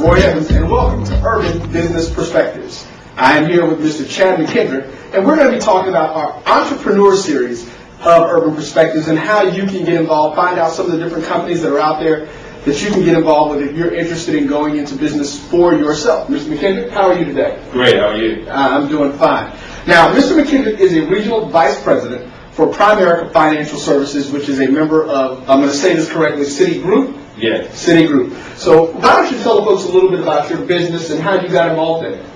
Roy Evans, and welcome to Urban Business Perspectives. I am here with Mr. Chad Mckendrick, and we're going to be talking about our Entrepreneur Series of Urban Perspectives and how you can get involved, find out some of the different companies that are out there that you can get involved with if you're interested in going into business for yourself. Mr. Mckendrick, how are you today? Great, how are you? I'm doing fine. Now, Mr. Mckendrick is a Regional Vice President for Primerica Financial Services, which is a member of, I'm going to say this correctly, Citigroup? Yes. Citigroup. So why don't you tell the folks a little bit about your business and how you got involved in it?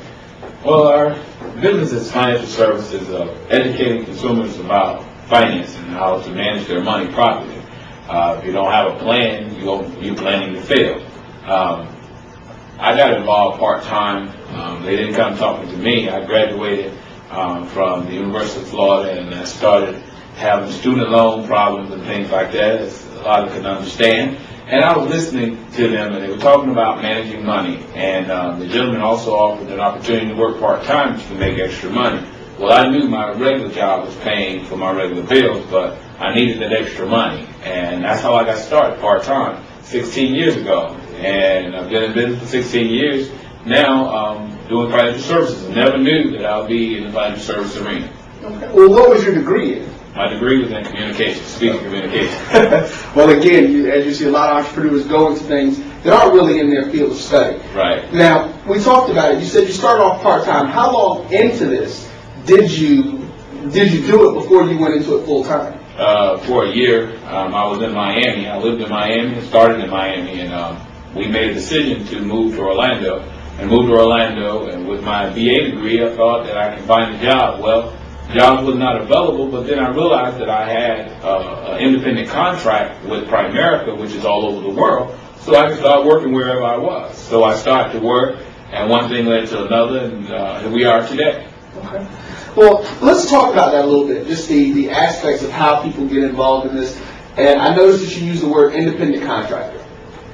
Well, our business is financial services of educating consumers about financing and how to manage their money properly. If you don't have a plan, you're planning to fail. I got involved part-time. They didn't come talking to me. I graduated from the University of Florida, and I started having student loan problems and things like that, as a lot of them can understand. And I was listening to them, and they were talking about managing money. And the gentleman also offered an opportunity to work part-time to make extra money. Well, I knew my regular job was paying for my regular bills, but I needed that extra money. And that's how I got started part-time 16 years ago. And I've been in business for 16 years now, doing financial services. Never knew that I would be in the financial service arena. Okay. Well, what was your degree in? My degree was in communication, speaking communication. Well, again, as you see, a lot of entrepreneurs go into things that aren't really in their field of study. Right. Now, we talked about it. You said you started off part-time. How long into this did you do it before you went into it full-time? For a year. I was in Miami. I lived in Miami and started in Miami, and we made a decision to move to Orlando. And with my BA degree, I thought that I could find a job. Well, jobs was not available, but then I realized that I had an independent contract with Primerica, which is all over the world, so I could start working wherever I was. So I started to work, and one thing led to another, and here we are today. Okay. Well, let's talk about that a little bit, just the aspects of how people get involved in this. And I noticed that you use the word independent contractor.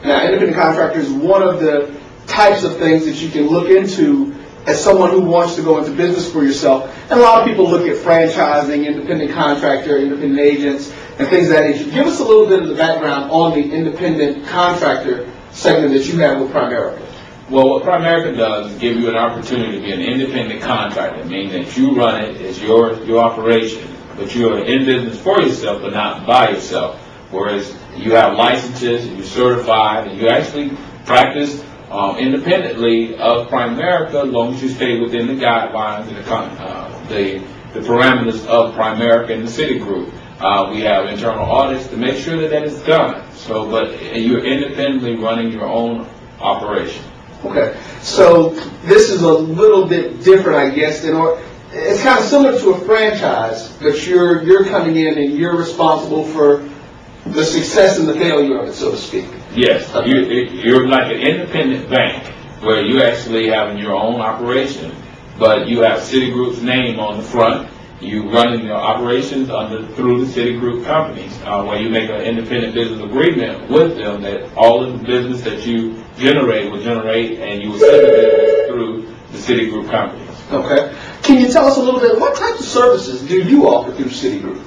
Now, independent contractor is one of the types of things that you can look into as someone who wants to go into business for yourself. And a lot of people look at franchising, independent contractor, independent agents, and things of that nature. Give us a little bit of the background on the independent contractor segment that you have with Primerica. Well, what Primerica does is give you an opportunity to be an independent contractor, meaning that you run it as your operation, but you are in business for yourself, but not by yourself. Whereas you have licenses, and you're certified, and you actually practice independently of Primerica, as long as you stay within the guidelines and the parameters of Primerica and the Citigroup. We have internal audits to make sure that is done. So, but you're independently running your own operation. Okay, so this is a little bit different, I guess. It's kind of similar to a franchise, but you're coming in and you're responsible for the success and the failure of it, so to speak. Yes, you're like an independent bank where you actually have your own operation, but you have Citigroup's name on the front. You run your operations through the Citigroup companies, where you make an independent business agreement with them that all of the business that you generate will generate, and you will send the business through the Citigroup companies. Okay. Can you tell us a little bit, what types of services do you offer through Citigroup?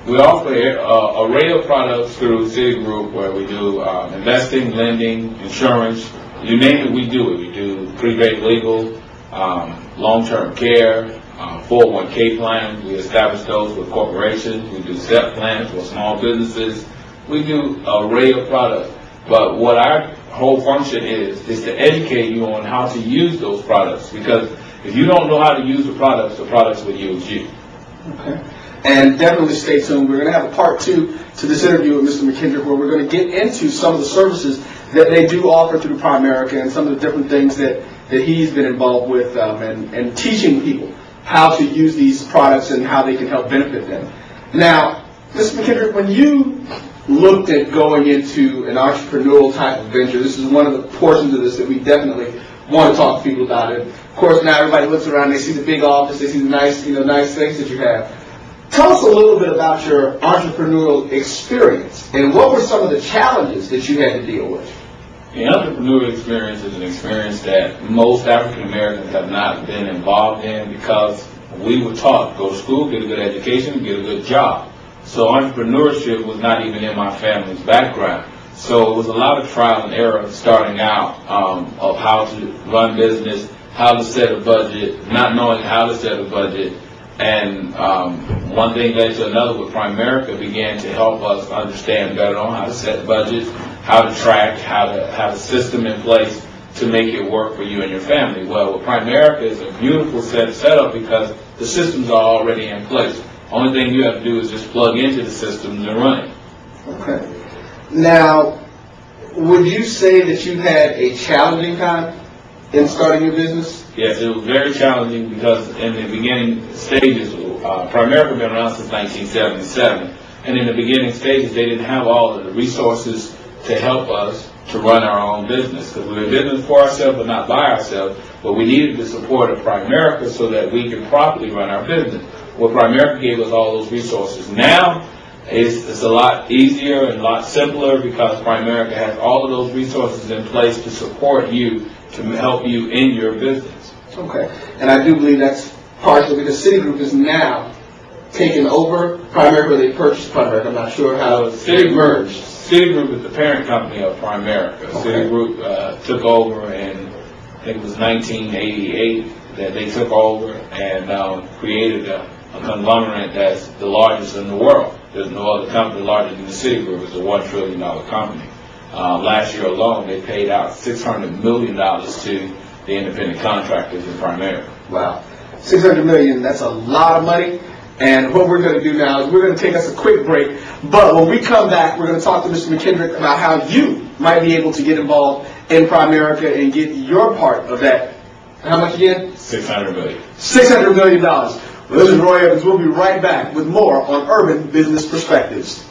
We offer an array of products through Citigroup, where we do investing, lending, insurance. You name it, we do it. We do prepaid legal, long-term care, 401k plans. We establish those with corporations. We do SEP plans for small businesses. We do an array of products. But what our whole function is to educate you on how to use those products. Because if you don't know how to use the products will use you. Okay. And definitely stay tuned. We're going to have a part 2 to this interview with Mr. Mckendrick, where we're going to get into some of the services that they do offer through Primerica and some of the different things that he's been involved with and teaching people how to use these products and how they can help benefit them. Now, Mr. Mckendrick, when you looked at going into an entrepreneurial type of venture, this is one of the portions of this that we definitely want to talk to people about it. Of course, now everybody looks around, they see the big office, they see the nice things that you have. Tell us a little bit about your entrepreneurial experience and what were some of the challenges that you had to deal with? The entrepreneurial experience is an experience that most African Americans have not been involved in because we were taught, go to school, get a good education, get a good job. So entrepreneurship was not even in my family's background. So it was a lot of trial and error starting out of how to run business, how to set a budget, not knowing how to set a budget. And one thing led to another with Primerica began to help us understand better on how to set budgets, how to track, how to have a system in place to make it work for you and your family. Well, with Primerica is a beautiful setup because the systems are already in place. Only thing you have to do is just plug into the systems and run it. Okay. Now, would you say that you had a challenging time in starting your business? Yes, it was very challenging because in the beginning stages, Primerica has been around since 1977, and in the beginning stages, they didn't have all of the resources to help us to run our own business, because we were in business for ourselves but not by ourselves, but we needed the support of Primerica so that we could properly run our business. Well, Primerica gave us all those resources. Now, it's a lot easier and a lot simpler because Primerica has all of those resources in place to support you, to help you in your business. Okay. And I do believe that's partially because Citigroup is now taken over Primerica. They purchased Primerica. I'm not sure how Citigroup is the parent company of Primerica. Okay. Citigroup took over in, I think it was 1988 that they took over and created a conglomerate that's the largest in the world. There's no other company larger than the Citigroup. It's a $1 trillion company. Last year alone, they paid out $600 million to the independent contractors in Primerica. Wow. $600 million, that's a lot of money. And what we're going to do now is we're going to take us a quick break. But when we come back, we're going to talk to Mr. Mckendrick about how you might be able to get involved in Primerica and get your part of that. How much again? $600 million. $600 million. Well, this is Roy Evans. We'll be right back with more on Urban Business Perspectives.